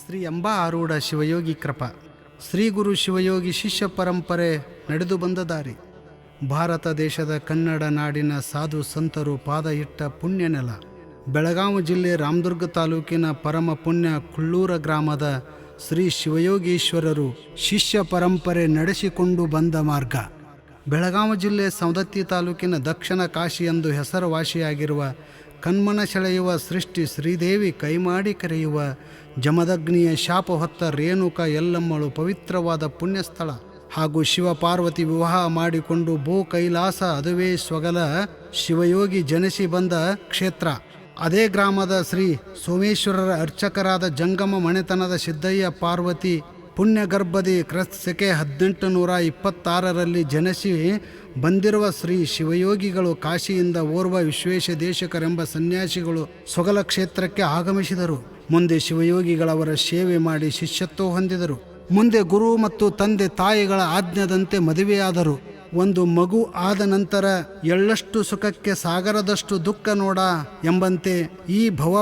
ಶ್ರೀ ಅಂಬಾ ಆರೂಢ ಶಿವಯೋಗಿ ಕೃಪಾ ಶ್ರೀ ಗುರು ಶಿವಯೋಗಿ ಶಿಷ್ಯ ಪರಂಪರೆ ನಡೆದು ಬಂದ ದಾರಿ. ಭಾರತ ದೇಶದ ಕನ್ನಡ ನಾಡಿನ ಸಾಧು ಸಂತರು ಪಾದ ಇಟ್ಟ ಪುಣ್ಯ ನೆಲ. ಬೆಳಗಾವಿ ಜಿಲ್ಲೆ ರಾಮದುರ್ಗ ತಾಲೂಕಿನ ಪರಮ ಪುಣ್ಯ ಕುಳ್ಳೂರ ಗ್ರಾಮದ ಶ್ರೀ ಶಿವಯೋಗೀಶ್ವರರು ಶಿಷ್ಯ ಪರಂಪರೆ ನಡೆಸಿಕೊಂಡು ಬಂದ ಮಾರ್ಗ. ಬೆಳಗಾವಿ ಜಿಲ್ಲೆ ಸವದತ್ತಿ ತಾಲೂಕಿನ ದಕ್ಷಿಣ ಕಾಶಿ ಎಂದು ಹೆಸರುವಾಸಿಯಾಗಿರುವ ಕಣ್ಮನ ಸೆಳೆಯುವ ಸೃಷ್ಟಿ ಶ್ರೀದೇವಿ ಕೈಮಾಡಿ ಕರೆಯುವ ಜಮದಗ್ನಿಯ ಶಾಪ ಹೊತ್ತ ರೇಣುಕ ಎಲ್ಲಮ್ಮಳು ಪವಿತ್ರವಾದ ಪುಣ್ಯಸ್ಥಳ ಹಾಗೂ ಶಿವಪಾರ್ವತಿ ವಿವಾಹ ಮಾಡಿಕೊಂಡು ಭೂ ಕೈಲಾಸ ಅದುವೇ ಸ್ವಗಲ ಶಿವಯೋಗಿ ಜನಿಸಿ ಬಂದ ಕ್ಷೇತ್ರ. ಅದೇ ಗ್ರಾಮದ ಶ್ರೀ ಸೋಮೇಶ್ವರರ ಅರ್ಚಕರಾದ ಜಂಗಮ ಮನೆತನದ ಸಿದ್ದಯ್ಯ ಪಾರ್ವತಿ ಪುಣ್ಯಗರ್ಭದಿ ಕ್ರಿಸ್ತಕ್ಕೆ 1826ರಲ್ಲಿ ಜನಿಸಿ ಬಂದಿರುವ ಶ್ರೀ ಶಿವಯೋಗಿಗಳು ಕಾಶಿಯಿಂದ ಓರ್ವ ವಿಶ್ವೇಶ ದೇಶಕರೆಂಬ ಸನ್ಯಾಸಿಗಳು ಸೊಗಲ ಕ್ಷೇತ್ರಕ್ಕೆ ಆಗಮಿಸಿದರು. ಮುಂದೆ ಶಿವಯೋಗಿಗಳವರ ಸೇವೆ ಮಾಡಿ ಶಿಷ್ಯತ್ವ ಹೊಂದಿದರು. ಮುಂದೆ ಗುರು ಮತ್ತು ತಂದೆ ತಾಯಿಗಳ ಆಜ್ಞೆದಂತೆ ಮದುವೆಯಾದರು. ಒಂದು ಮಗು ಆದ ನಂತರ ಎಳ್ಳಷ್ಟು ಸುಖಕ್ಕೆ ಸಾಗರದಷ್ಟು ದುಃಖ ನೋಡ ಎಂಬಂತೆ ಈ ಭವ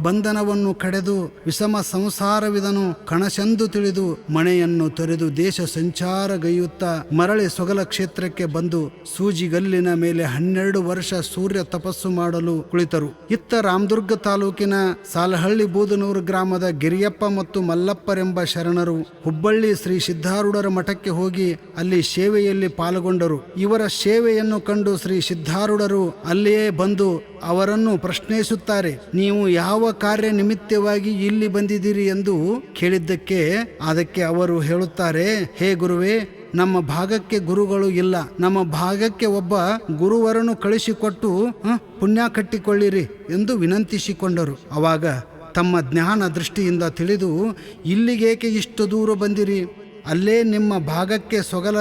ಬಂಧನವನ್ನು ಕಡೆದು ವಿಷಮ ಸಂಸಾರವಿದನು ಕಣಸೆಂದು ತಿಳಿದು ಮನೆಯನ್ನು ತೊರೆದು ದೇಶ ಸಂಚಾರಗೈಯುತ್ತಾ ಮರಳಿ ಸೊಗಲ ಕ್ಷೇತ್ರಕ್ಕೆ ಬಂದು ಸೂಜಿಗಲ್ಲಿನ ಮೇಲೆ 12 ವರ್ಷ ಸೂರ್ಯ ತಪಸ್ಸು ಮಾಡಲು ಕುಳಿತರು. ಇತ್ತ ರಾಮದುರ್ಗ ತಾಲೂಕಿನ ಸಾಲಹಳ್ಳಿ ಬೂದನೂರು ಗ್ರಾಮದ ಗಿರಿಯಪ್ಪ ಮತ್ತು ಮಲ್ಲಪ್ಪರೆಂಬ ಶರಣರು ಹುಬ್ಬಳ್ಳಿ ಶ್ರೀ ಸಿದ್ಧಾರೂಢರ ಮಠಕ್ಕೆ ಹೋಗಿ ಅಲ್ಲಿ ಸೇವೆಯಲ್ಲಿ ಪಾಲ್ಗೊಂಡರು. ಇವರ ಸೇವೆಯನ್ನು ಕಂಡು ಶ್ರೀ ಸಿದ್ಧಾರೂಢರು ಅಲ್ಲಿಯೇ ಬಂದು ಅವರನ್ನು ಪ್ರಶ್ನಿಸುತ್ತಾರೆ. ನೀವು ಯಾವ ಕಾರ್ಯ ನಿಮಿತ್ತವಾಗಿ ಇಲ್ಲಿ ಬಂದಿದ್ದೀರಿ ಎಂದು ಕೇಳಿದ್ದಕ್ಕೆ ಅದಕ್ಕೆ ಅವರು ಹೇಳುತ್ತಾರೆ, ಹೇ ಗುರುವೇ, ನಮ್ಮ ಭಾಗಕ್ಕೆ ಗುರುಗಳು ಇಲ್ಲ. ನಮ್ಮ ಭಾಗಕ್ಕೆ ಒಬ್ಬ ಗುರುವರನ್ನು ಕಳಿಸಿಕೊಟ್ಟು ಪುಣ್ಯ ಕಟ್ಟಿಕೊಳ್ಳಿರಿ ಎಂದು ವಿನಂತಿಸಿಕೊಂಡರು. ಅವಾಗ ತಮ್ಮ ಜ್ಞಾನ ದೃಷ್ಟಿಯಿಂದ ತಿಳಿದು ಇಲ್ಲಿಗೇಕೆ ಇಷ್ಟು ದೂರ ಬಂದಿರಿ? ಅಲ್ಲೇ ನಿಮ್ಮ ಭಾಗಕ್ಕೆ ಸೊಗಲ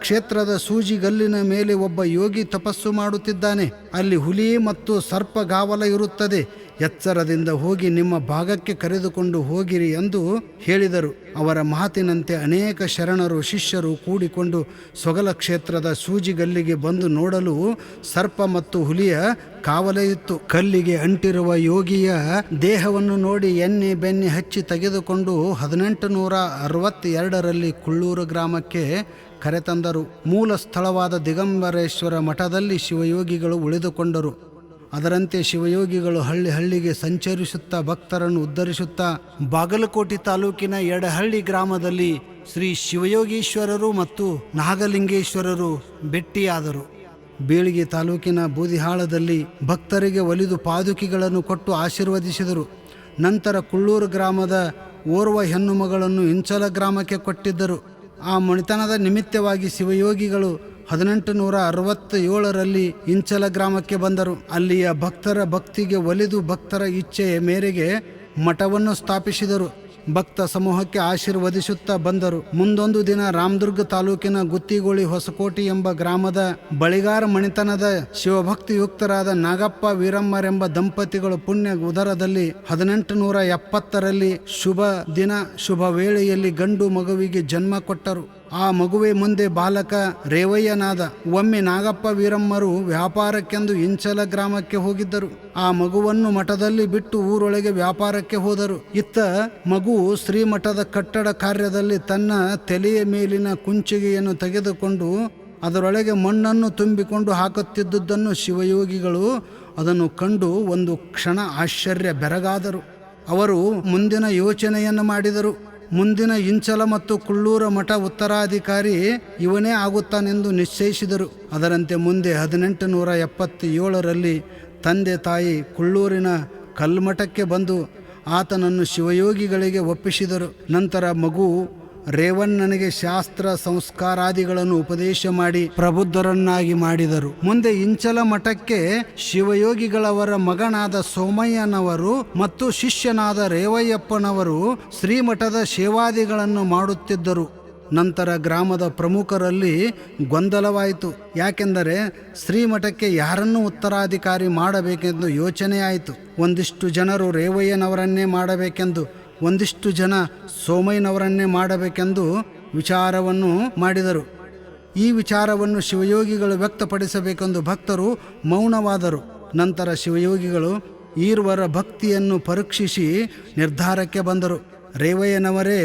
ಕ್ಷೇತ್ರದ ಸೂಜಿಗಲ್ಲಿನ ಮೇಲೆ ಒಬ್ಬ ಯೋಗಿ ತಪಸ್ಸು ಮಾಡುತ್ತಿದ್ದಾನೆ. ಅಲ್ಲಿ ಹುಲಿ ಮತ್ತು ಸರ್ಪಗಾವಲ ಇರುತ್ತದೆ. ಎಚ್ಚರದಿಂದ ಹೋಗಿ ನಿಮ್ಮ ಭಾಗಕ್ಕೆ ಕರೆದುಕೊಂಡು ಹೋಗಿರಿ ಎಂದು ಹೇಳಿದರು. ಅವರ ಮಾತಿನಂತೆ ಅನೇಕ ಶರಣರು ಶಿಷ್ಯರು ಕೂಡಿಕೊಂಡು ಸೊಗಲ ಕ್ಷೇತ್ರದ ಸೂಜಿಗಲ್ಲಿಗೆ ಬಂದು ನೋಡಲು ಸರ್ಪ ಮತ್ತು ಹುಲಿಯ ಕಾವಲೆ ಇತ್ತು. ಕಲ್ಲಿಗೆ ಅಂಟಿರುವ ಯೋಗಿಯ ದೇಹವನ್ನು ನೋಡಿ ಎಣ್ಣೆ ಬೆಣ್ಣೆ ಹಚ್ಚಿ ತೆಗೆದುಕೊಂಡು 1862ರಲ್ಲಿ ಕುಳ್ಳೂರು ಗ್ರಾಮಕ್ಕೆ ಕರೆತಂದರು. ಮೂಲ ಸ್ಥಳವಾದ ದಿಗಂಬರೇಶ್ವರ ಮಠದಲ್ಲಿ ಶಿವಯೋಗಿಗಳು ಉಳಿದುಕೊಂಡರು. ಅದರಂತೆ ಶಿವಯೋಗಿಗಳು ಹಳ್ಳಿ ಹಳ್ಳಿಗೆ ಸಂಚರಿಸುತ್ತಾ ಭಕ್ತರನ್ನು ಉದ್ಧರಿಸುತ್ತಾ ಬಾಗಲಕೋಟೆ ತಾಲೂಕಿನ ಎಡಹಳ್ಳಿ ಗ್ರಾಮದಲ್ಲಿ ಶ್ರೀ ಶಿವಯೋಗೀಶ್ವರರು ಮತ್ತು ನಾಗಲಿಂಗೇಶ್ವರರು ಭೇಟಿಯಾದರು. ಬೀಳಿಗೆ ತಾಲೂಕಿನ ಬೂದಿಹಾಳದಲ್ಲಿ ಭಕ್ತರಿಗೆ ಒಲಿದು ಪಾದುಕಿಗಳನ್ನು ಕೊಟ್ಟು ಆಶೀರ್ವದಿಸಿದರು. ನಂತರ ಕುಳ್ಳೂರು ಗ್ರಾಮದ ಓರ್ವ ಹೆಣ್ಣು ಮಗಳನ್ನು ಇಂಚಲ ಗ್ರಾಮಕ್ಕೆ ಕೊಟ್ಟಿದ್ದರು. ಆ ಮಣಿತನದ ನಿಮಿತ್ತವಾಗಿ ಶಿವಯೋಗಿಗಳು 1867ರಲ್ಲಿ ಇಂಚಲ ಗ್ರಾಮಕ್ಕೆ ಬಂದರು. ಅಲ್ಲಿಯ ಭಕ್ತರ ಭಕ್ತಿಗೆ ಒಲಿದು ಭಕ್ತರ ಇಚ್ಛೆಯ ಮೇರೆಗೆ ಮಠವನ್ನು ಸ್ಥಾಪಿಸಿದರು. ಭಕ್ತ ಸಮೂಹಕ್ಕೆ ಆಶೀರ್ವದಿಸುತ್ತಾ ಬಂದರು. ಮುಂದೊಂದು ದಿನ ರಾಮದುರ್ಗ ತಾಲೂಕಿನ ಗುತ್ತಿಗೋಳಿ ಹೊಸಕೋಟೆ ಎಂಬ ಗ್ರಾಮದ ಬಳಿಗಾರ ಮಣಿತನದ ಶಿವಭಕ್ತಿಯುಕ್ತರಾದ ನಾಗಪ್ಪ ವೀರಮ್ಮರೆಂಬ ದಂಪತಿಗಳು ಪುಣ್ಯ ಉದರದಲ್ಲಿ 1870ರಲ್ಲಿ ಶುಭ ದಿನ ಶುಭ ವೇಳೆಯಲ್ಲಿ ಗಂಡು ಮಗುವಿಗೆ ಜನ್ಮ ಕೊಟ್ಟರು. ಆ ಮಗುವೆ ಮುಂದೆ ಬಾಲಕ ರೇವಯ್ಯನಾದ. ಒಮ್ಮೆ ನಾಗಪ್ಪ ವೀರಮ್ಮರು ವ್ಯಾಪಾರಕ್ಕೆಂದು ಇಂಚಲ ಗ್ರಾಮಕ್ಕೆ ಹೋಗಿದ್ದರು. ಆ ಮಗುವನ್ನು ಮಠದಲ್ಲಿ ಬಿಟ್ಟು ಊರೊಳಗೆ ವ್ಯಾಪಾರಕ್ಕೆ ಹೋದರು. ಇತ್ತ ಮಗು ಶ್ರೀಮಠದ ಕಟ್ಟಡ ಕಾರ್ಯದಲ್ಲಿ ತನ್ನ ತಲೆಯ ಮೇಲಿನ ಕುಂಚಿಗೆಯನ್ನು ತೆಗೆದುಕೊಂಡು ಅದರೊಳಗೆ ಮಣ್ಣನ್ನು ತುಂಬಿಕೊಂಡು ಹಾಕುತ್ತಿದ್ದುದನ್ನು ಶಿವಯೋಗಿಗಳು ಅದನ್ನು ಕಂಡು ಒಂದು ಕ್ಷಣ ಆಶ್ಚರ್ಯ ಬೆರಗಾದರು. ಅವರು ಮುಂದಿನ ಯೋಚನೆಯನ್ನು ಮಾಡಿದರು. ಮುಂದಿನ ಇಂಚಲ ಮತ್ತು ಕುಳ್ಳೂರ ಮಠ ಉತ್ತರಾಧಿಕಾರಿ ಇವನೇ ಆಗುತ್ತಾನೆಂದು ನಿಶ್ಚಯಿಸಿದರು. ಅದರಂತೆ ಮುಂದೆ 1877ರಲ್ಲಿ ತಂದೆ ತಾಯಿ ಕುಳ್ಳೂರಿನ ಕಲ್ಮಠಕ್ಕೆ ಬಂದು ಆತನನ್ನು ಶಿವಯೋಗಿಗಳಿಗೆ ಒಪ್ಪಿಸಿದರು. ನಂತರ ಮಗು ರೇವಣ್ಣನಿಗೆ ಶಾಸ್ತ್ರ ಸಂಸ್ಕಾರಾದಿಗಳನ್ನು ಉಪದೇಶ ಮಾಡಿ ಪ್ರಬುದ್ಧರನ್ನಾಗಿ ಮಾಡಿದರು. ಮುಂದೆ ಇಂಚಲ ಮಠಕ್ಕೆ ಶಿವಯೋಗಿಗಳವರ ಮಗನಾದ ಸೋಮಯ್ಯನವರು ಮತ್ತು ಶಿಷ್ಯನಾದ ರೇವಯ್ಯಪ್ಪನವರು ಶ್ರೀಮಠದ ಸೇವಾದಿಗಳನ್ನು ಮಾಡುತ್ತಿದ್ದರು. ನಂತರ ಗ್ರಾಮದ ಪ್ರಮುಖರಲ್ಲಿ ಗೊಂದಲವಾಯಿತು. ಯಾಕೆಂದರೆ ಶ್ರೀಮಠಕ್ಕೆ ಯಾರನ್ನು ಉತ್ತರಾಧಿಕಾರಿ ಮಾಡಬೇಕೆಂದು ಯೋಚನೆ ಆಯಿತು. ಒಂದಿಷ್ಟು ಜನರು ರೇವಯ್ಯನವರನ್ನೇ ಮಾಡಬೇಕೆಂದು, ಒಂದಿಷ್ಟು ಜನ ಸೋಮಯ್ಯನವರನ್ನೇ ಮಾಡಬೇಕೆಂದು ವಿಚಾರವನ್ನು ಮಾಡಿದರು. ಈ ವಿಚಾರವನ್ನು ಶಿವಯೋಗಿಗಳು ವ್ಯಕ್ತಪಡಿಸಬೇಕೆಂದು ಭಕ್ತರು ಮೌನವಾದರು. ನಂತರ ಶಿವಯೋಗಿಗಳು ಈರ್ವರ ಭಕ್ತಿಯನ್ನು ಪರೀಕ್ಷಿಸಿ ನಿರ್ಧಾರಕ್ಕೆ ಬಂದರು. ರೇವಯ್ಯನವರೇ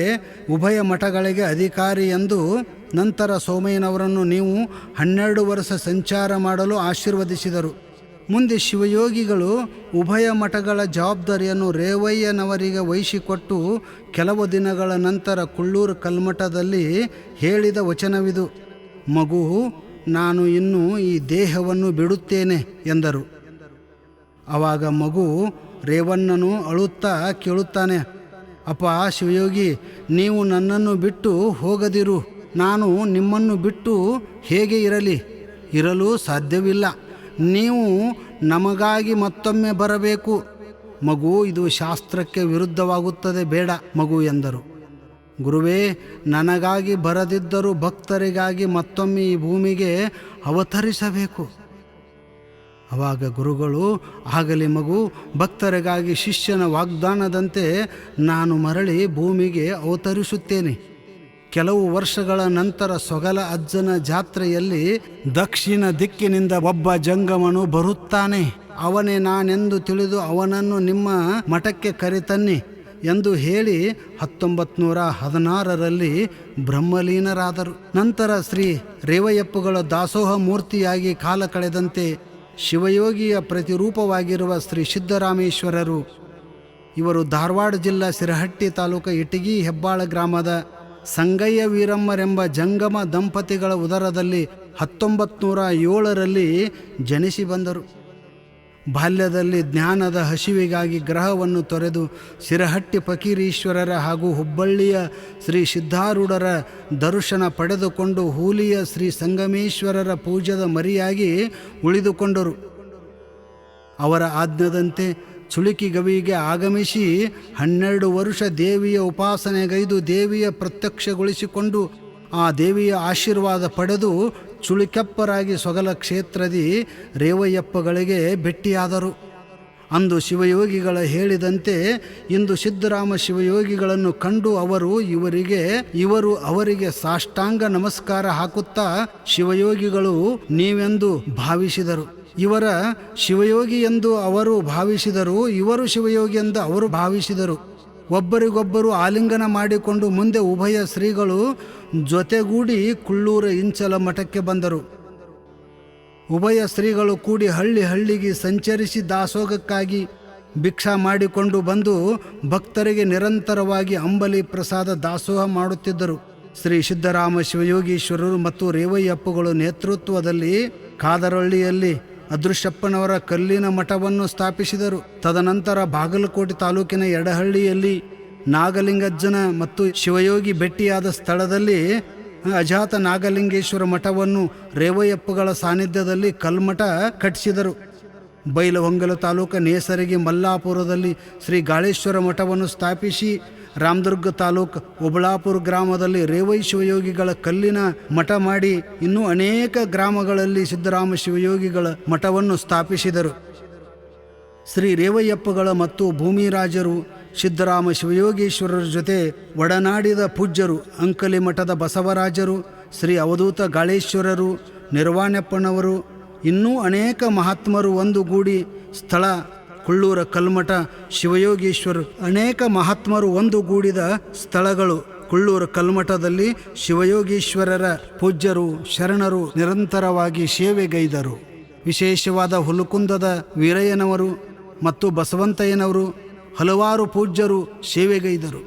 ಉಭಯ ಮಠಗಳಿಗೆ ಅಧಿಕಾರಿ ಎಂದು, ನಂತರ ಸೋಮಯ್ಯನವರನ್ನು ನೀವು 12 ವರ್ಷ ಸಂಚಾರ ಮಾಡಲು ಆಶೀರ್ವದಿಸಿದರು. ಮುಂದೆ ಶಿವಯೋಗಿಗಳು ಉಭಯ ಮಠಗಳ ಜವಾಬ್ದಾರಿಯನ್ನು ರೇವಯ್ಯನವರಿಗೆ ವಹಿಸಿಕೊಟ್ಟು ಕೆಲವು ದಿನಗಳ ನಂತರ ಕುಳ್ಳೂರು ಕಲ್ಮಠದಲ್ಲಿ ಹೇಳಿದ ವಚನವಿದು: ಮಗು, ನಾನು ಇನ್ನು ಈ ದೇಹವನ್ನು ಬಿಡುತ್ತೇನೆ ಎಂದರು. ಆವಾಗ ಮಗು ರೇವಣ್ಣನು ಅಳುತ್ತಾ ಕೇಳುತ್ತಾನೆ: ಅಪ್ಪ ಶಿವಯೋಗಿ, ನೀವು ನನ್ನನ್ನು ಬಿಟ್ಟು ಹೋಗದಿರು. ನಾನು ನಿಮ್ಮನ್ನು ಬಿಟ್ಟು ಹೇಗೆ ಇರಲು ಸಾಧ್ಯವಿಲ್ಲ. ನೀವು ನಮಗಾಗಿ ಮತ್ತೊಮ್ಮೆ ಬರಬೇಕು. ಮಗು, ಇದು ಶಾಸ್ತ್ರಕ್ಕೆ ವಿರುದ್ಧವಾಗುತ್ತದೆ, ಬೇಡ ಮಗು ಎಂದರು. ಗುರುವೇ, ನನಗಾಗಿ ಬರದಿದ್ದರೂ ಭಕ್ತರಿಗಾಗಿ ಮತ್ತೊಮ್ಮೆ ಈ ಭೂಮಿಗೆ ಅವತರಿಸಬೇಕು. ಆವಾಗ ಗುರುಗಳು: ಆಗಲಿ ಮಗು, ಭಕ್ತರಿಗಾಗಿ ಶಿಷ್ಯನ ವಾಗ್ದಾನದಂತೆ ನಾನು ಮರಳಿ ಭೂಮಿಗೆ ಅವತರಿಸುತ್ತೇನೆ. ಕೆಲವು ವರ್ಷಗಳ ನಂತರ ಸೊಗಲ ಅಜ್ಜನ ಜಾತ್ರೆಯಲ್ಲಿ ದಕ್ಷಿಣ ದಿಕ್ಕಿನಿಂದ ಒಬ್ಬ ಜಂಗಮನು ಬರುತ್ತಾನೆ. ಅವನೇ ನಾನೆಂದು ತಿಳಿದು ಅವನನ್ನು ನಿಮ್ಮ ಮಠಕ್ಕೆ ಕರೆತನ್ನಿ ಎಂದು ಹೇಳಿ 1916ರಲ್ಲಿ ಬ್ರಹ್ಮಲೀನರಾದರು. ನಂತರ ಶ್ರೀ ರೇವಯ್ಯಪ್ಪಗಳ ದಾಸೋಹ ಮೂರ್ತಿಯಾಗಿ ಕಾಲ ಕಳೆದಂತೆ ಶಿವಯೋಗಿಯ ಪ್ರತಿರೂಪವಾಗಿರುವ ಶ್ರೀ ಸಿದ್ದರಾಮೇಶ್ವರರು ಇವರು ಧಾರವಾಡ ಜಿಲ್ಲಾ ಸಿರಹಟ್ಟಿ ತಾಲೂಕು ಇಟಗಿ ಹೆಬ್ಬಾಳ ಗ್ರಾಮದ ಸಂಗಯ್ಯ ವೀರಮ್ಮರೆಂಬ ಜಂಗಮ ದಂಪತಿಗಳ ಉದರದಲ್ಲಿ 1907ರಲ್ಲಿ ಜನಿಸಿ ಬಂದರು. ಬಾಲ್ಯದಲ್ಲಿ ಜ್ಞಾನದ ಹಸಿವಿಗಾಗಿ ಗ್ರಹವನ್ನು ತೊರೆದು ಸಿರಹಟ್ಟಿ ಫಕೀರೀಶ್ವರರ ಹಾಗೂ ಹುಬ್ಬಳ್ಳಿಯ ಶ್ರೀ ಸಿದ್ಧಾರೂಢರ ದರ್ಶನ ಪಡೆದುಕೊಂಡು ಹೂಲಿಯ ಶ್ರೀ ಸಂಗಮೇಶ್ವರರ ಪೂಜದ ಮರಿಯಾಗಿ ಉಳಿದುಕೊಂಡರು. ಅವರ ಆಜ್ಞದಂತೆ ಚುಳುಕಿಗವಿಗೆ ಆಗಮಿಸಿ 12 ವರ್ಷ ದೇವಿಯ ಉಪಾಸನೆಗೈದು ದೇವಿಯ ಪ್ರತ್ಯಕ್ಷಗೊಳಿಸಿಕೊಂಡು ಆ ದೇವಿಯ ಆಶೀರ್ವಾದ ಪಡೆದು ಚುಳುಕೆಪ್ಪರಾಗಿ ಸೊಗಲ ಕ್ಷೇತ್ರದಿ ರೇವಯ್ಯಪ್ಪಗಳಿಗೆ ಭೇಟಿಯಾದರು. ಅಂದು ಶಿವಯೋಗಿಗಳ ಹೇಳಿದಂತೆ ಇಂದು ಸಿದ್ದರಾಮ ಶಿವಯೋಗಿಗಳನ್ನು ಕಂಡು ಇವರು ಅವರಿಗೆ ಸಾಷ್ಟಾಂಗ ನಮಸ್ಕಾರ ಹಾಕುತ್ತಾ ಶಿವಯೋಗಿಗಳು ನೀವೆಂದು ಭಾವಿಸಿದರು. ಇವರ ಶಿವಯೋಗಿ ಎಂದು ಅವರು ಭಾವಿಸಿದರು, ಇವರು ಶಿವಯೋಗಿ ಎಂದು ಅವರು ಭಾವಿಸಿದರು. ಒಬ್ಬರಿಗೊಬ್ಬರು ಆಲಿಂಗನ ಮಾಡಿಕೊಂಡು ಮುಂದೆ ಉಭಯ ಶ್ರೀಗಳು ಜೊತೆಗೂಡಿ ಕುಳ್ಳೂರ ಇಂಚಲ ಮಠಕ್ಕೆ ಬಂದರು. ಉಭಯ ಶ್ರೀಗಳು ಕೂಡಿ ಹಳ್ಳಿಗೆ ಸಂಚರಿಸಿ ದಾಸೋಗಕ್ಕಾಗಿ ಭಿಕ್ಷಾ ಮಾಡಿಕೊಂಡು ಬಂದು ಭಕ್ತರಿಗೆ ನಿರಂತರವಾಗಿ ಅಂಬಲಿ ಪ್ರಸಾದ ದಾಸೋಹ ಮಾಡುತ್ತಿದ್ದರು. ಶ್ರೀ ಸಿದ್ದರಾಮ ಶಿವಯೋಗೀಶ್ವರರು ಮತ್ತು ರೇವಯ್ಯಪ್ಪಗಳು ನೇತೃತ್ವದಲ್ಲಿ ಕಾದರಹಳ್ಳಿಯಲ್ಲಿ ಅದೃಶ್ಯಪ್ಪನವರ ಕಲ್ಲಿನ ಮಠವನ್ನು ಸ್ಥಾಪಿಸಿದರು. ತದನಂತರ ಬಾಗಲಕೋಟೆ ತಾಲೂಕಿನ ಎಡಹಳ್ಳಿಯಲ್ಲಿ ನಾಗಲಿಂಗಜ್ಜನ ಮತ್ತು ಶಿವಯೋಗಿ ಭೇಟಿಯಾದ ಸ್ಥಳದಲ್ಲಿ ಅಜಾತ ನಾಗಲಿಂಗೇಶ್ವರ ಮಠವನ್ನು ರೇವಯ್ಯಪ್ಪಗಳ ಸಾನ್ನಿಧ್ಯದಲ್ಲಿ ಕಲ್ಮಠ ಕಟ್ಟಿಸಿದರು. ಬೈಲಹೊಂಗಲ ತಾಲೂಕು ನೇಸರಿಗೆ ಮಲ್ಲಾಪುರದಲ್ಲಿ ಶ್ರೀ ಗಾಳೇಶ್ವರ ಮಠವನ್ನು ಸ್ಥಾಪಿಸಿ ರಾಮದುರ್ಗ ತಾಲೂಕು ಒಬಳಾಪುರ ಗ್ರಾಮದಲ್ಲಿ ರೇವೈ ಶಿವಯೋಗಿಗಳ ಕಲ್ಲಿನ ಮಠ ಮಾಡಿ ಇನ್ನೂ ಅನೇಕ ಗ್ರಾಮಗಳಲ್ಲಿ ಸಿದ್ದರಾಮ ಶಿವಯೋಗಿಗಳ ಮಠವನ್ನು ಸ್ಥಾಪಿಸಿದರು. ಶ್ರೀ ರೇವಯ್ಯಪ್ಪಗಳ ಮತ್ತು ಭೂಮಿರಾಜರು ಸಿದ್ದರಾಮ ಶಿವಯೋಗೀಶ್ವರರ ಜೊತೆ ಒಡನಾಡಿದ ಪೂಜ್ಯರು ಅಂಕಲಿ ಮಠದ ಬಸವರಾಜರು, ಶ್ರೀ ಅವಧೂತ ಗಾಳೇಶ್ವರರು, ನಿರ್ವಾಣಪ್ಪನವರು ಇನ್ನೂ ಅನೇಕ ಮಹಾತ್ಮರು ಒಂದುಗೂಡಿ ಸ್ಥಳ ಕುಳ್ಳೂರ ಕಲ್ಮಠ. ಶಿವಯೋಗೀಶ್ವರ ಅನೇಕ ಮಹಾತ್ಮರು ಒಂದುಗೂಡಿದ ಸ್ಥಳಗಳು ಕುಳ್ಳೂರ ಕಲ್ಮಠದಲ್ಲಿ ಶಿವಯೋಗೀಶ್ವರರ ಪೂಜ್ಯರು ಶರಣರು ನಿರಂತರವಾಗಿ ಸೇವೆಗೈದರು. ವಿಶೇಷವಾದ ಹುಲಕುಂದದ ವೀರಯ್ಯನವರು ಮತ್ತು ಬಸವಂತಯ್ಯನವರು ಹಲವಾರು ಪೂಜ್ಯರು ಸೇವೆಗೈದರು.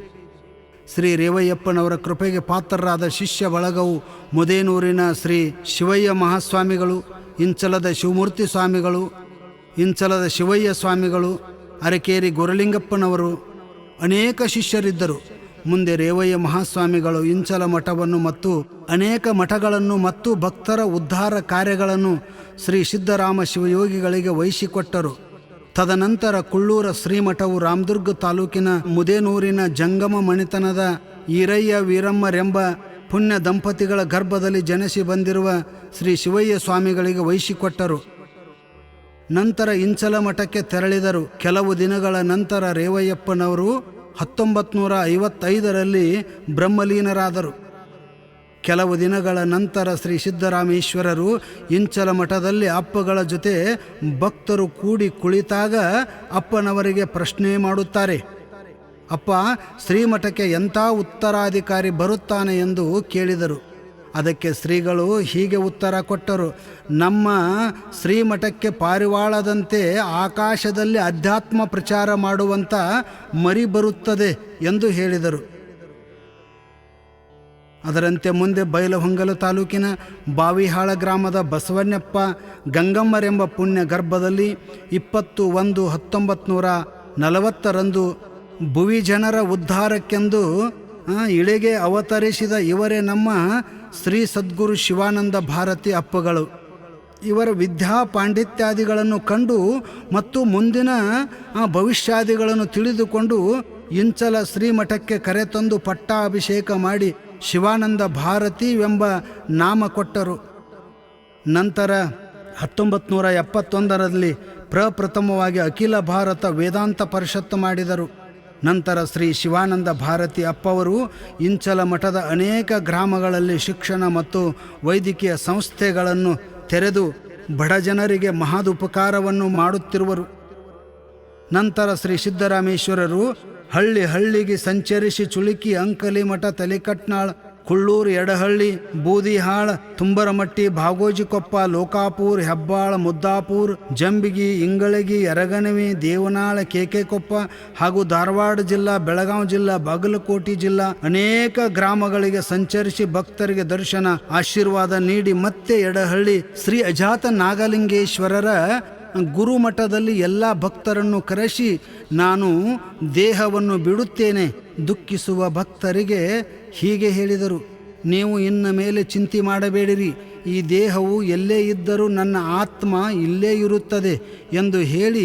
ಶ್ರೀ ರೇವಯ್ಯಪ್ಪನವರ ಕೃಪೆಗೆ ಪಾತ್ರರಾದ ಶಿಷ್ಯ ಬಳಗವು ಮುದೇನೂರಿನ ಶ್ರೀ ಶಿವಯ್ಯ ಮಹಾಸ್ವಾಮಿಗಳು, ಇಂಚಲದ ಶಿವಮೂರ್ತಿ ಸ್ವಾಮಿಗಳು, ಇಂಚಲದ ಶಿವಯ್ಯ ಸ್ವಾಮಿಗಳು, ಅರಕೇರಿ ಗುರಲಿಂಗಪ್ಪನವರು ಅನೇಕ ಶಿಷ್ಯರಿದ್ದರು. ಮುಂದೆ ರೇವಯ್ಯ ಮಹಾಸ್ವಾಮಿಗಳು ಇಂಚಲ ಮಠವನ್ನು ಮತ್ತು ಅನೇಕ ಮಠಗಳನ್ನು ಮತ್ತು ಭಕ್ತರ ಉದ್ಧಾರ ಕಾರ್ಯಗಳನ್ನು ಶ್ರೀ ಸಿದ್ದರಾಮ ಶಿವಯೋಗಿಗಳಿಗೆ ವಹಿಸಿಕೊಟ್ಟರು. ತದನಂತರ ಕುಳ್ಳೂರ ಶ್ರೀಮಠವು ರಾಮದುರ್ಗ ತಾಲೂಕಿನ ಮುದೇನೂರಿನ ಜಂಗಮ ಮಣಿತನದ ಈರಯ್ಯ ವೀರಮ್ಮರೆಂಬ ಪುಣ್ಯ ದಂಪತಿಗಳ ಗರ್ಭದಲ್ಲಿ ಜನಿಸಿ ಬಂದಿರುವ ಶ್ರೀ ಶಿವಯ್ಯ ಸ್ವಾಮಿಗಳಿಗೆ ವಹಿಸಿಕೊಟ್ಟರು. ನಂತರ ಇಂಚಲ ಮಠಕ್ಕೆ ತೆರಳಿದರು. ಕೆಲವು ದಿನಗಳ ನಂತರ ರೇವಯ್ಯಪ್ಪನವರು 1955ರಲ್ಲಿ ಬ್ರಹ್ಮಲೀನರಾದರು. ಕೆಲವು ದಿನಗಳ ನಂತರ ಶ್ರೀ ಸಿದ್ದರಾಮೇಶ್ವರರು ಇಂಚಲ ಮಠದಲ್ಲಿ ಅಪ್ಪಗಳ ಜೊತೆ ಭಕ್ತರು ಕೂಡಿ ಕುಳಿತಾಗ ಅಪ್ಪನವರಿಗೆ ಪ್ರಶ್ನೆ ಮಾಡುತ್ತಾರೆ. ಅಪ್ಪ, ಶ್ರೀಮಠಕ್ಕೆ ಎಂಥ ಉತ್ತರಾಧಿಕಾರಿ ಬರುತ್ತಾನೆ ಎಂದು ಕೇಳಿದರು. ಅದಕ್ಕೆ ಶ್ರೀಗಳು ಹೀಗೆ ಉತ್ತರ ಕೊಟ್ಟರು: ನಮ್ಮ ಶ್ರೀಮಠಕ್ಕೆ ಪಾರಿವಾಳದಂತೆ ಆಕಾಶದಲ್ಲಿ ಅಧ್ಯಾತ್ಮ ಪ್ರಚಾರ ಮಾಡುವಂಥ ಮರಿ ಬರುತ್ತದೆ ಎಂದು ಹೇಳಿದರು. ಅದರಂತೆ ಮುಂದೆ ಬೈಲಹೊಂಗಲ ತಾಲೂಕಿನ ಬಾವಿಹಾಳ ಗ್ರಾಮದ ಬಸವಣ್ಣಪ್ಪ ಗಂಗಮ್ಮರೆಂಬ ಪುಣ್ಯ ಗರ್ಭದಲ್ಲಿ 20/1/1940 ಭುವಿ ಜನರ ಉದ್ಧಾರಕ್ಕೆಂದು ಇಳೆಗೆ ಅವತರಿಸಿದ ಇವರೇ ನಮ್ಮ ಶ್ರೀ ಸದ್ಗುರು ಶಿವಾನಂದ ಭಾರತಿ ಅಪ್ಪಗಳು. ಇವರ ವಿದ್ಯಾ ಪಾಂಡಿತ್ಯಾದಿಗಳನ್ನು ಕಂಡು ಮತ್ತು ಮುಂದಿನ ಭವಿಷ್ಯಾದಿಗಳನ್ನು ತಿಳಿದುಕೊಂಡು ಇಂಚಲ ಶ್ರೀಮಠಕ್ಕೆ ಕರೆತಂದು ಪಟ್ಟಾಭಿಷೇಕ ಮಾಡಿ ಶಿವಾನಂದ ಭಾರತಿವೆಂಬ ನಾಮ ಕೊಟ್ಟರು. ನಂತರ 1971ರಲ್ಲಿ ಪ್ರಪ್ರಥಮವಾಗಿ ಅಖಿಲ ಭಾರತ ವೇದಾಂತ ಪರಿಷತ್ತು ಮಾಡಿದರು. ನಂತರ ಶ್ರೀ ಶಿವಾನಂದ ಭಾರತಿ ಅಪ್ಪವರು ಇಂಚಲ ಮಠದ ಅನೇಕ ಗ್ರಾಮಗಳಲ್ಲಿ ಶಿಕ್ಷಣ ಮತ್ತು ವೈದ್ಯಕೀಯ ಸಂಸ್ಥೆಗಳನ್ನು ತೆರೆದು ಬಡ ಜನರಿಗೆ ಮಹದುಪಕಾರವನ್ನು ಮಾಡುತ್ತಿರುವರು. ನಂತರ ಶ್ರೀ ಸಿದ್ದರಾಮೇಶ್ವರರು ಹಳ್ಳಿಗೆ ಸಂಚರಿಸಿ ಚುಳುಕಿ, ಅಂಕಲಿ ಮಠ, ತಲೆಕಟ್ನಾಳ್, ಕುಳ್ಳೂರು, ಎಡಹಳ್ಳಿ, ಬೂದಿಹಾಳ, ತುಂಬರಮಟ್ಟಿ, ಭಾಗೋಜಿಕೊಪ್ಪ, ಲೋಕಾಪುರ್, ಹೆಬ್ಬಾಳ, ಮುದ್ದಾಪುರ್, ಜಂಬಿಗಿ, ಇಂಗಳಗಿ, ಯರಗಣವಿ, ದೇವನಾಳ, ಕೇಕೆಕೊಪ್ಪ ಹಾಗೂ ಧಾರವಾಡ ಜಿಲ್ಲಾ, ಬೆಳಗಾವಿ ಜಿಲ್ಲಾ, ಬಾಗಲಕೋಟೆ ಜಿಲ್ಲಾ ಅನೇಕ ಗ್ರಾಮಗಳಿಗೆ ಸಂಚರಿಸಿ ಭಕ್ತರಿಗೆ ದರ್ಶನ ಆಶೀರ್ವಾದ ನೀಡಿ ಮತ್ತೆ ಎಡಹಳ್ಳಿ ಶ್ರೀ ಅಜಾತ ನಾಗಲಿಂಗೇಶ್ವರರ ಗುರುಮಠದಲ್ಲಿ ಎಲ್ಲ ಭಕ್ತರನ್ನು ಕರೆಸಿ, ನಾನು ದೇಹವನ್ನು ಬಿಡುತ್ತೇನೆ, ದುಃಖಿಸುವ ಭಕ್ತರಿಗೆ ಹೀಗೆ ಹೇಳಿದರು: ನೀವು ಇನ್ನ ಮೇಲೆ ಚಿಂತೆ ಮಾಡಬೇಡಿರಿ, ಈ ದೇಹವು ಎಲ್ಲೇ ಇದ್ದರೂ ನನ್ನ ಆತ್ಮ ಇಲ್ಲೇ ಇರುತ್ತದೆ ಎಂದು ಹೇಳಿ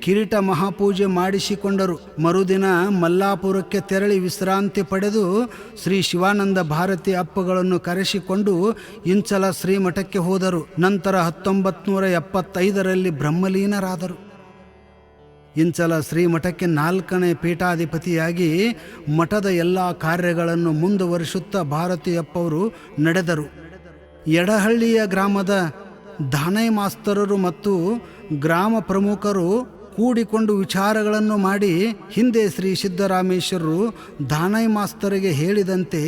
ಕಿರೀಟ ಮಹಾಪೂಜೆ ಮಾಡಿಸಿಕೊಂಡರು. ಮರುದಿನ ಮಲ್ಲಾಪುರಕ್ಕೆ ತೆರಳಿ ವಿಶ್ರಾಂತಿ ಪಡೆದು ಶ್ರೀ ಶಿವಾನಂದ ಭಾರತಿ ಅಪ್ಪಗಳನ್ನು ಕರೆಸಿಕೊಂಡು ಇಂಚಲ ಶ್ರೀಮಠಕ್ಕೆ ಹೋದರು. ನಂತರ 1975ರಲ್ಲಿ ಬ್ರಹ್ಮಲೀನರಾದರು. ಇಂಚಲ ಶ್ರೀಮಠಕ್ಕೆ 4ನೇ ಪೀಠಾಧಿಪತಿಯಾಗಿ ಮಠದ ಎಲ್ಲ ಕಾರ್ಯಗಳನ್ನು ಮುಂದುವರಿಸುತ್ತಾ ಭಾರತೀಯಪ್ಪವರು ನಡೆದರು. ಎಡಹಳ್ಳಿಯ ಗ್ರಾಮದ ದಾನೈ ಮಾಸ್ತರರು ಮತ್ತು ಗ್ರಾಮ ಪ್ರಮುಖರು ಕೂಡಿಕೊಂಡು ವಿಚಾರಗಳನ್ನು ಮಾಡಿ ಹಿಂದೆ ಶ್ರೀ ಸಿದ್ದರಾಮೇಶ್ವರರು ದಾನೈ ಮಾಸ್ತರಿಗೆ ಹೇಳಿದಂತೆ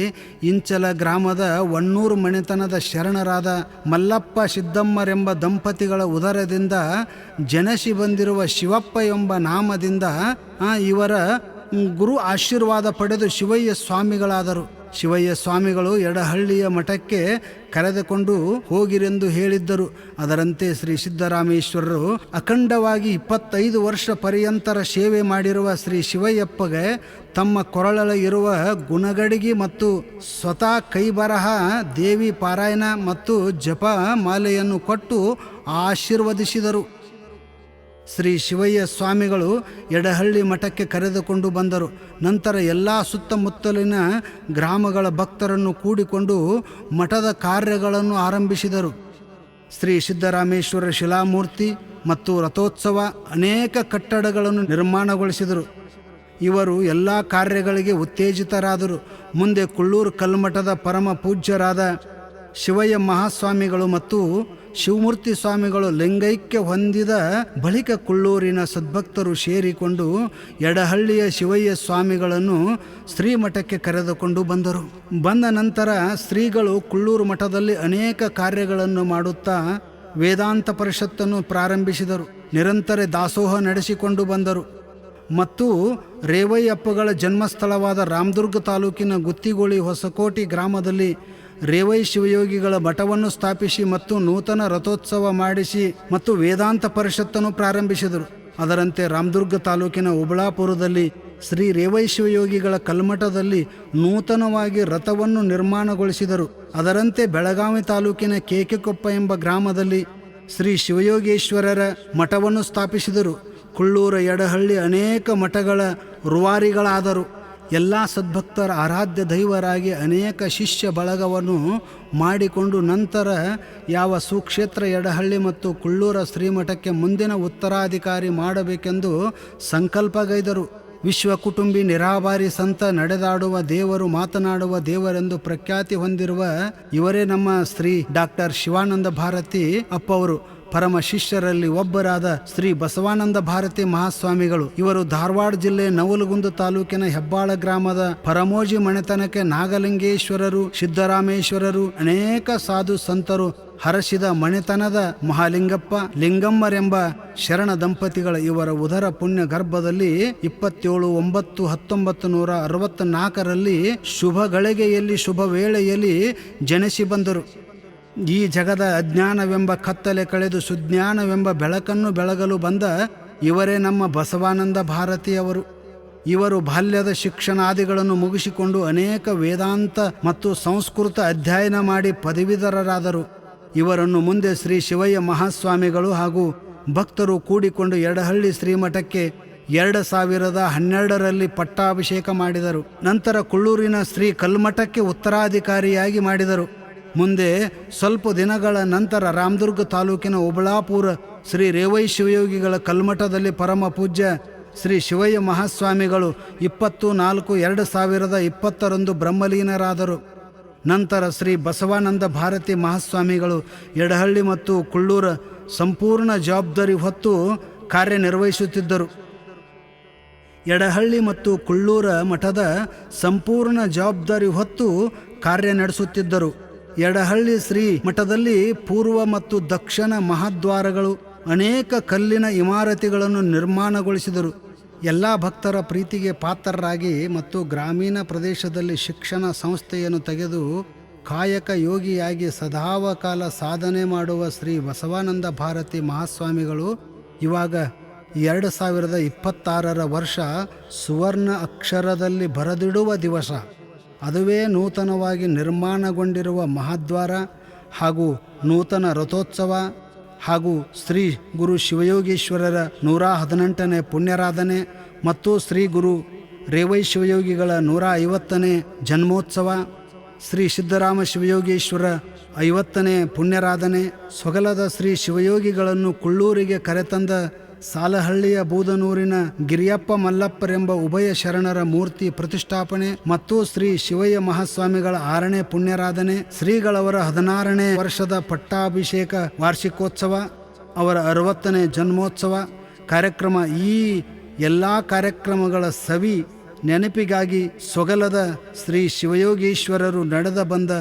ಇಂಚಲ ಗ್ರಾಮದ ವಣ್ಣೂರು ಮನೆತನದ ಶರಣರಾದ ಮಲ್ಲಪ್ಪ ಸಿದ್ದಮ್ಮರೆಂಬ ದಂಪತಿಗಳ ಉದರದಿಂದ ಜನಸಿ ಬಂದಿರುವ ಶಿವಪ್ಪ ಎಂಬ ನಾಮದಿಂದ ಇವರ ಗುರು ಆಶೀರ್ವಾದ ಪಡೆದು ಶಿವಯ್ಯ ಸ್ವಾಮಿಗಳಾದರು. ಶಿವಯ್ಯ ಸ್ವಾಮಿಗಳು ಎಡಹಳ್ಳಿಯ ಮಠಕ್ಕೆ ಕರೆದುಕೊಂಡು ಹೋಗಿರೆಂದು ಹೇಳಿದ್ದರು. ಅದರಂತೆ ಶ್ರೀ ಸಿದ್ದರಾಮೇಶ್ವರರು ಅಖಂಡವಾಗಿ 25 ವರ್ಷ ಪರ್ಯಂತರ ಸೇವೆ ಮಾಡಿರುವ ಶ್ರೀ ಶಿವಯ್ಯಪ್ಪಗೆ ತಮ್ಮ ಕೊರಳಲ್ಲಿ ಇರುವ ಗುಣಗಡಿಗೆ ಮತ್ತು ಸ್ವತಃ ಕೈಬರಹ ದೇವಿ ಪಾರಾಯಣ ಮತ್ತು ಜಪ ಮಾಲೆಯನ್ನು ಕೊಟ್ಟು ಆಶೀರ್ವದಿಸಿದರು. ಶ್ರೀ ಶಿವಯ್ಯ ಸ್ವಾಮಿಗಳು ಎಡಹಳ್ಳಿ ಮಠಕ್ಕೆ ಕರೆದುಕೊಂಡು ಬಂದರು. ನಂತರ ಎಲ್ಲ ಸುತ್ತಮುತ್ತಲಿನ ಗ್ರಾಮಗಳ ಭಕ್ತರನ್ನು ಕೂಡಿಕೊಂಡು ಮಠದ ಕಾರ್ಯಗಳನ್ನು ಆರಂಭಿಸಿದರು. ಶ್ರೀ ಸಿದ್ದರಾಮೇಶ್ವರ ಶಿಲಾಮೂರ್ತಿ ಮತ್ತು ರಥೋತ್ಸವ ಅನೇಕ ಕಟ್ಟಡಗಳನ್ನು ನಿರ್ಮಾಣಗೊಳಿಸಿದರು. ಇವರು ಎಲ್ಲ ಕಾರ್ಯಗಳಿಗೆ ಉತ್ತೇಜಿತರಾದರು. ಮುಂದೆ ಕುಳ್ಳೂರು ಕಲ್ಮಠದ ಪರಮ ಪೂಜ್ಯರಾದ ಶಿವಯ್ಯ ಮಹಾಸ್ವಾಮಿಗಳು ಮತ್ತು ಶಿವಮೂರ್ತಿ ಸ್ವಾಮಿಗಳು ಲಿಂಗೈಕ್ಯ ಹೊಂದಿದ ಬಳಿಕ ಕುಳ್ಳೂರಿನ ಸದ್ಭಕ್ತರು ಸೇರಿಕೊಂಡು ಎಡಹಳ್ಳಿಯ ಶಿವಯ್ಯ ಸ್ವಾಮಿಗಳನ್ನು ಶ್ರೀಮಠಕ್ಕೆ ಕರೆದುಕೊಂಡು ಬಂದರು. ಬಂದ ನಂತರ ಶ್ರೀಗಳು ಕುಳ್ಳೂರು ಮಠದಲ್ಲಿ ಅನೇಕ ಕಾರ್ಯಗಳನ್ನು ಮಾಡುತ್ತಾ ವೇದಾಂತ ಪರಿಷತ್ತನ್ನು ಪ್ರಾರಂಭಿಸಿದರು. ನಿರಂತರ ದಾಸೋಹ ನಡೆಸಿಕೊಂಡು ಬಂದರು ಮತ್ತು ರೇವಯ್ಯಪ್ಪಗಳ ಜನ್ಮಸ್ಥಳವಾದ ರಾಮದುರ್ಗ ತಾಲೂಕಿನ ಗುತ್ತಿಗೋಳಿ ಹೊಸಕೋಟಿ ಗ್ರಾಮದಲ್ಲಿ ರೇವೈ ಶಿವಯೋಗಿಗಳ ಮಠವನ್ನು ಸ್ಥಾಪಿಸಿ ಮತ್ತು ನೂತನ ರಥೋತ್ಸವ ಮಾಡಿಸಿ ಮತ್ತು ವೇದಾಂತ ಪರಿಷತ್ತನ್ನು ಪ್ರಾರಂಭಿಸಿದರು. ಅದರಂತೆ ರಾಮದುರ್ಗ ತಾಲೂಕಿನ ಉಬಳಾಪುರದಲ್ಲಿ ಶ್ರೀ ರೇವೈ ಶಿವಯೋಗಿಗಳ ಕಲ್ಮಠದಲ್ಲಿ ನೂತನವಾಗಿ ರಥವನ್ನು ನಿರ್ಮಾಣಗೊಳಿಸಿದರು. ಅದರಂತೆ ಬೆಳಗಾವಿ ತಾಲೂಕಿನ ಕೇಕೆಕೊಪ್ಪ ಎಂಬ ಗ್ರಾಮದಲ್ಲಿ ಶ್ರೀ ಶಿವಯೋಗೇಶ್ವರರ ಮಠವನ್ನು ಸ್ಥಾಪಿಸಿದರು. ಕುಳ್ಳೂರ ಎಡಹಳ್ಳಿ ಅನೇಕ ಮಠಗಳ ರೂವಾರಿಗಳಾದರು. ಎಲ್ಲ ಸದ್ಭಕ್ತರ ಆರಾಧ್ಯ ದೈವರಾಗಿ ಅನೇಕ ಶಿಷ್ಯ ಬಳಗವನ್ನು ಮಾಡಿಕೊಂಡು ನಂತರ ಯಾವ ಸುಕ್ಷೇತ್ರ ಎಡಹಳ್ಳಿ ಮತ್ತು ಕುಳ್ಳೂರ ಶ್ರೀಮಠಕ್ಕೆ ಮುಂದಿನ ಉತ್ತರಾಧಿಕಾರಿ ಮಾಡಬೇಕೆಂದು ಸಂಕಲ್ಪಗೈದರು. ವಿಶ್ವ ಕುಟುಂಬಿ ನಿರಾಭಾರಿ ಸಂತ, ನಡೆದಾಡುವ ದೇವರು, ಮಾತನಾಡುವ ದೇವರೆಂದು ಪ್ರಖ್ಯಾತಿ ಹೊಂದಿರುವ ಇವರೇ ನಮ್ಮ ಶ್ರೀ ಡಾಕ್ಟರ್ ಶಿವಾನಂದ ಭಾರತಿ ಅಪ್ಪವರು. ಪರಮ ಶಿಷ್ಯರಲ್ಲಿ ಒಬ್ಬರಾದ ಶ್ರೀ ಬಸವಾನಂದ ಭಾರತಿ ಮಹಾಸ್ವಾಮಿಗಳು ಇವರು ಧಾರವಾಡ ಜಿಲ್ಲೆ ನವಲಗುಂದ ತಾಲೂಕಿನ ಹೆಬ್ಬಾಳ ಗ್ರಾಮದ ಪರಮೋಜಿ ಮನೆತನಕ್ಕೆ ನಾಗಲಿಂಗೇಶ್ವರರು, ಸಿದ್ದರಾಮೇಶ್ವರರು, ಅನೇಕ ಸಾಧು ಸಂತರು ಹರಸಿದ ಮನೆತನದ ಮಹಾಲಿಂಗಪ್ಪ, ಲಿಂಗಮ್ಮರೆಂಬ ಶರಣ ದಂಪತಿಗಳ ಇವರ ಉದರ ಪುಣ್ಯ ಗರ್ಭದಲ್ಲಿ 27/9/1964ರಲ್ಲಿ ಶುಭ ಗಳಿಗೆಯಲ್ಲಿ ಶುಭ ವೇಳೆಯಲ್ಲಿ ಜನಿಸಿ ಬಂದರು. ಈ ಜಗದ ಅಜ್ಞಾನವೆಂಬ ಕತ್ತಲೆ ಕಳೆದು ಸುಜ್ಞಾನವೆಂಬ ಬೆಳಕನ್ನು ಬೆಳಗಲು ಬಂದ ಇವರೇ ನಮ್ಮ ಬಸವಾನಂದ ಭಾರತಿಯವರು. ಇವರು ಬಾಲ್ಯದ ಶಿಕ್ಷಣಾದಿಗಳನ್ನು ಮುಗಿಸಿಕೊಂಡು ಅನೇಕ ವೇದಾಂತ ಮತ್ತು ಸಂಸ್ಕೃತ ಅಧ್ಯಯನ ಮಾಡಿ ಪದವೀಧರರಾದರು. ಇವರನ್ನು ಮುಂದೆ ಶ್ರೀ ಶಿವಯ್ಯ ಮಹಾಸ್ವಾಮಿಗಳು ಹಾಗೂ ಭಕ್ತರು ಕೂಡಿಕೊಂಡು ಯಡಹಳ್ಳಿ ಶ್ರೀಮಠಕ್ಕೆ 2012ರಲ್ಲಿ ಪಟ್ಟಾಭಿಷೇಕ ಮಾಡಿದರು. ನಂತರ ಕುಳ್ಳೂರಿನ ಶ್ರೀ ಕಲ್ಮಠಕ್ಕೆ ಉತ್ತರಾಧಿಕಾರಿಯಾಗಿ ಮಾಡಿದರು. ಮುಂದೆ ಸ್ವಲ್ಪ ದಿನಗಳ ನಂತರ ರಾಮದುರ್ಗ ತಾಲೂಕಿನ ಉಬಳಾಪುರ ಶ್ರೀ ರೇವೈ ಶಿವಯೋಗಿಗಳ ಕಲ್ಮಠದಲ್ಲಿ ಪರಮ ಪೂಜ್ಯ ಶ್ರೀ ಶಿವಯ್ಯ ಮಹಾಸ್ವಾಮಿಗಳು 24/2020ರಂದು ಬ್ರಹ್ಮಲೀನರಾದರು. ನಂತರ ಶ್ರೀ ಬಸವಾನಂದ ಭಾರತಿ ಮಹಾಸ್ವಾಮಿಗಳು ಯಡಹಳ್ಳಿ ಮತ್ತು ಕುಳ್ಳೂರ ಸಂಪೂರ್ಣ ಜವಾಬ್ದಾರಿ ಹೊತ್ತು ಕಾರ್ಯನಿರ್ವಹಿಸುತ್ತಿದ್ದರು. ಯಡಹಳ್ಳಿ ಮತ್ತು ಕುಳ್ಳೂರ ಮಠದ ಸಂಪೂರ್ಣ ಜವಾಬ್ದಾರಿ ಹೊತ್ತು ಕಾರ್ಯ ನಡೆಸುತ್ತಿದ್ದರು. ಯಡಹಳ್ಳಿ ಶ್ರೀ ಮಠದಲ್ಲಿ ಪೂರ್ವ ಮತ್ತು ದಕ್ಷಿಣ ಮಹಾದ್ವಾರಗಳು, ಅನೇಕ ಕಲ್ಲಿನ ಇಮಾರತಿಗಳನ್ನು ನಿರ್ಮಾಣಗೊಳಿಸಿದರು. ಎಲ್ಲ ಭಕ್ತರ ಪ್ರೀತಿಗೆ ಪಾತ್ರರಾಗಿ ಮತ್ತು ಗ್ರಾಮೀಣ ಪ್ರದೇಶದಲ್ಲಿ ಶಿಕ್ಷಣ ಸಂಸ್ಥೆಯನ್ನು ತೆಗೆದು ಕಾಯಕ ಯೋಗಿಯಾಗಿ ಸದಾವಕಾಲ ಸಾಧನೆ ಮಾಡುವ ಶ್ರೀ ಬಸವಾನಂದ ಭಾರತಿ ಮಹಾಸ್ವಾಮಿಗಳು ಇವಾಗ 2026ರ ವರ್ಷ ಸುವರ್ಣ ಅಕ್ಷರದಲ್ಲಿ ಬರೆದಿಡುವ ದಿವಸ. ಅದುವೇ ನೂತನವಾಗಿ ನಿರ್ಮಾಣಗೊಂಡಿರುವ ಮಹಾದ್ವಾರ ಹಾಗೂ ನೂತನ ರಥೋತ್ಸವ ಹಾಗೂ ಶ್ರೀ ಗುರು ಶಿವಯೋಗೀಶ್ವರರ 118ನೇ ಪುಣ್ಯರಾಧನೆ ಮತ್ತು ಶ್ರೀ ಗುರು ರೇವೈ ಶಿವಯೋಗಿಗಳ 150ನೇ ಜನ್ಮೋತ್ಸವ, ಶ್ರೀ ಸಿದ್ದರಾಮ ಶಿವಯೋಗೀಶ್ವರ 50ನೇ ಪುಣ್ಯರಾಧನೆ, ಸೊಗಲದ ಶ್ರೀ ಶಿವಯೋಗಿಗಳನ್ನು ಕುಳ್ಳೂರಿಗೆ ಕರೆತಂದ ಸಾಲಹಳ್ಳಿಯ ಬೂದನೂರಿನ ಗಿರಿಯಪ್ಪ ಮಲ್ಲಪ್ಪರೆಂಬ ಉಭಯ ಶರಣರ ಮೂರ್ತಿ ಪ್ರತಿಷ್ಠಾಪನೆ ಮತ್ತು ಶ್ರೀ ಶಿವಯ್ಯ ಮಹಾಸ್ವಾಮಿಗಳ 6ನೇ ಪುಣ್ಯರಾಧನೆ, ಶ್ರೀಗಳವರ 16ನೇ ವರ್ಷದ ಪಟ್ಟಾಭಿಷೇಕ ವಾರ್ಷಿಕೋತ್ಸವ, ಅವರ 60ನೇ ಜನ್ಮೋತ್ಸವ ಕಾರ್ಯಕ್ರಮ. ಈ ಎಲ್ಲ ಕಾರ್ಯಕ್ರಮಗಳ ಸವಿ ನೆನಪಿಗಾಗಿ ಸೊಗಲದ ಶ್ರೀ ಶಿವಯೋಗೀಶ್ವರರು ನಡೆದ ಬಂದ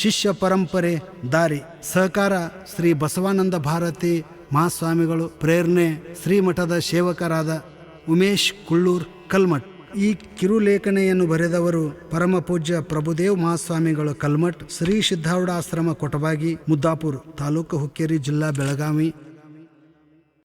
ಶಿಷ್ಯ ಪರಂಪರೆ ದಾರಿ. ಸಹಕಾರ ಶ್ರೀ ಬಸವಾನಂದ ಭಾರತಿ ಮಹಾಸ್ವಾಮಿಗಳು. ಪ್ರೇರಣೆ ಶ್ರೀಮಠದ ಸೇವಕರಾದ ಉಮೇಶ್ ಕುಳ್ಳೂರ್ ಕಲ್ಮಠ್. ಈ ಕಿರುಲೇಖನೆಯನ್ನು ಬರೆದವರು ಪರಮ ಪೂಜ್ಯ ಪ್ರಭುದೇವ್ ಮಹಾಸ್ವಾಮಿಗಳು ಕಲ್ಮಠ್, ಶ್ರೀ ಸಿದ್ಧಾರೂಢಾಶ್ರಮ ಕೊಟಬಾಗಿ, ಮುದ್ದಾಪುರ ತಾಲೂಕು, ಹುಕ್ಕೇರಿ ಜಿಲ್ಲಾ, ಬೆಳಗಾವಿ.